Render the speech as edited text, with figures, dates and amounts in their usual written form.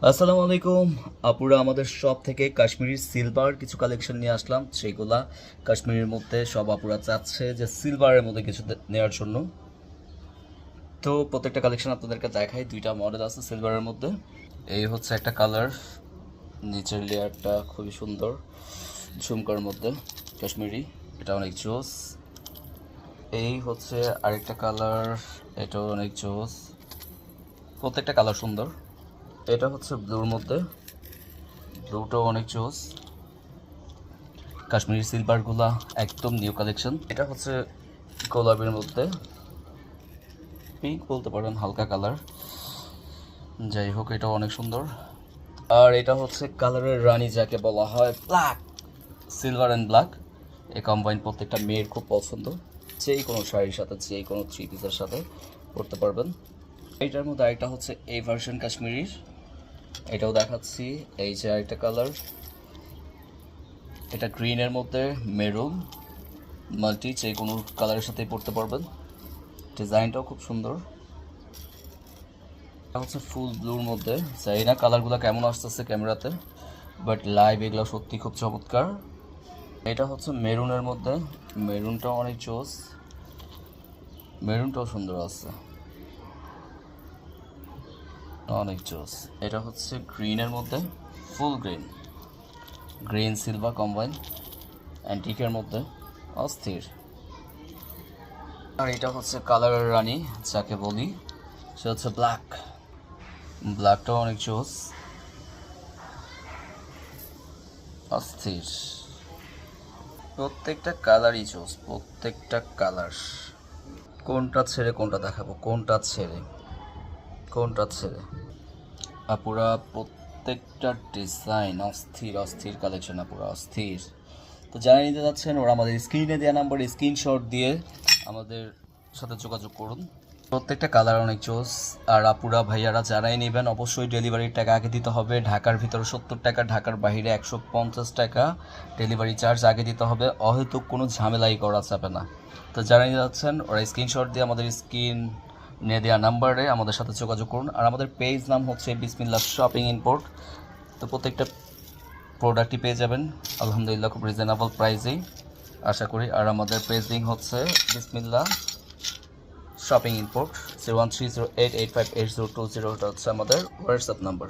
আসসালামু আলাইকুম। আপুরা আমাদের শপ থেকে কাশ্মীরি সিলভার কিছু কালেকশন নিয়ে আসলাম, সেইগুলা কাশ্মীরের মধ্যে সব আপুরা চাচ্ছে যে সিলভারের মধ্যে কিছু নেওয়ার জন্য। তো প্রত্যেকটা কালেকশন আপনাদেরকে দেখাই। দুইটা মডেল আছে সিলভারের মধ্যে। এই হচ্ছে একটা কালার, নিচের লেয়ারটা খুবই সুন্দর, ঝুমকার মধ্যে কাশ্মীরি, এটা অনেক জোস। এই হচ্ছে আরেকটা কালার, এটাও অনেক জোস। প্রত্যেকটা কালার সুন্দর। এটা হচ্ছে ব্লুর মধ্যে, ব্লুটাও অনেক জোস। কাশ্মীরি সিলভারগুলা একদম নিউ কালেকশন। এটা হচ্ছে গোলাপের মধ্যে, পিঙ্ক বলতে পারেন, হালকা কালার। যাই হোক, এটা অনেক সুন্দর। আর এটা হচ্ছে কালারের রানী যাকে বলা হয়, ব্ল্যাক, সিলভার অ্যান্ড ব্ল্যাক। এই কম্বাইন প্রত্যেকটা মেয়ের খুব পছন্দ। যেই কোনো শাড়ির সাথে, যেই কোনো থ্রি পিসের সাথে পরতে পারবেন। এইটার মধ্যে আরেকটা হচ্ছে এই ভার্সন কাশ্মীরির, এটাও দেখাচ্ছি। এই যে আরেকটা কালার, এটা গ্রিনের মধ্যে মেরুন মাল্টি, যে কোনো কালারের সাথেই পরতে পারবেন। ডিজাইনটাও খুব সুন্দর। এটা হচ্ছে ফুল ব্লুর মধ্যে। জানি না কালারগুলো কেমন আসতেছে ক্যামেরাতে, বাট লাইভ এগুলো সত্যি খুব চমৎকার। এটা হচ্ছে মেরুনের মধ্যে, মেরুনটাও অনেক জোস, মেরুনটাও সুন্দর আছে, অনেক জোস। এটা হচ্ছে গ্রিনের মধ্যে, ফুল গ্রিন, গ্রিন সিলভার কম্বাইন, অ্যান্টিকের মধ্যে, অস্থির। আর এটা হচ্ছে কালারের রানী যাকে বলি, সে হচ্ছে ব্ল্যাক, ব্ল্যাকটাও অনেক জোস, অস্থির। প্রত্যেকটা কালারই জোস, প্রত্যেকটা কালার। কোনটা ছেড়ে কোনটা দেখাবো, কোনটা ছেড়ে কোনটা ছেড়ে। আপুরা প্রত্যেকটা ডিজাইন অস্থির, অস্থির কালেকশন আপুরা, অস্থির। তো যারা নিতে যাচ্ছেন ওরা আমাদের স্ক্রিনে দেওয়া নাম্বারে স্ক্রিনশট দিয়ে আমাদের সাথে যোগাযোগ করুন। প্রত্যেকটা কালার অনেক চোস। আর আপুরা ভাইয়ারা যারাই নেবেন অবশ্যই ডেলিভারির টাকা আগে দিতে হবে। ঢাকার ভিতরে 70 টাকা, ঢাকার বাইরে 150 টাকা ডেলিভারি চার্জ আগে দিতে হবে। অহেতুক কোনো ঝামেলাই করা যাবে না। তো যারা নিয়ে যাচ্ছেন ওরা স্ক্রিনশট দিয়ে আমাদের স্ক্রিনে দেওয়া নাম্বারে আমাদের সাথে যোগাযোগ করুন। আর আমাদের পেজ নাম হচ্ছে বিসমিল্লাহ শপিং ইম্পোর্ট। তো প্রত্যেকটা প্রোডাক্টই পেয়ে যাবেন আলহামদুলিল্লাহ খুব রিজনেবল প্রাইসেই আশা করি। আর আমাদের পেজ লিঙ্ক হচ্ছে বিসমিল্লাহ শপিং ইম্পোর্ট। 01308858020, এটা হচ্ছে আমাদের হোয়াটসঅ্যাপ নাম্বার।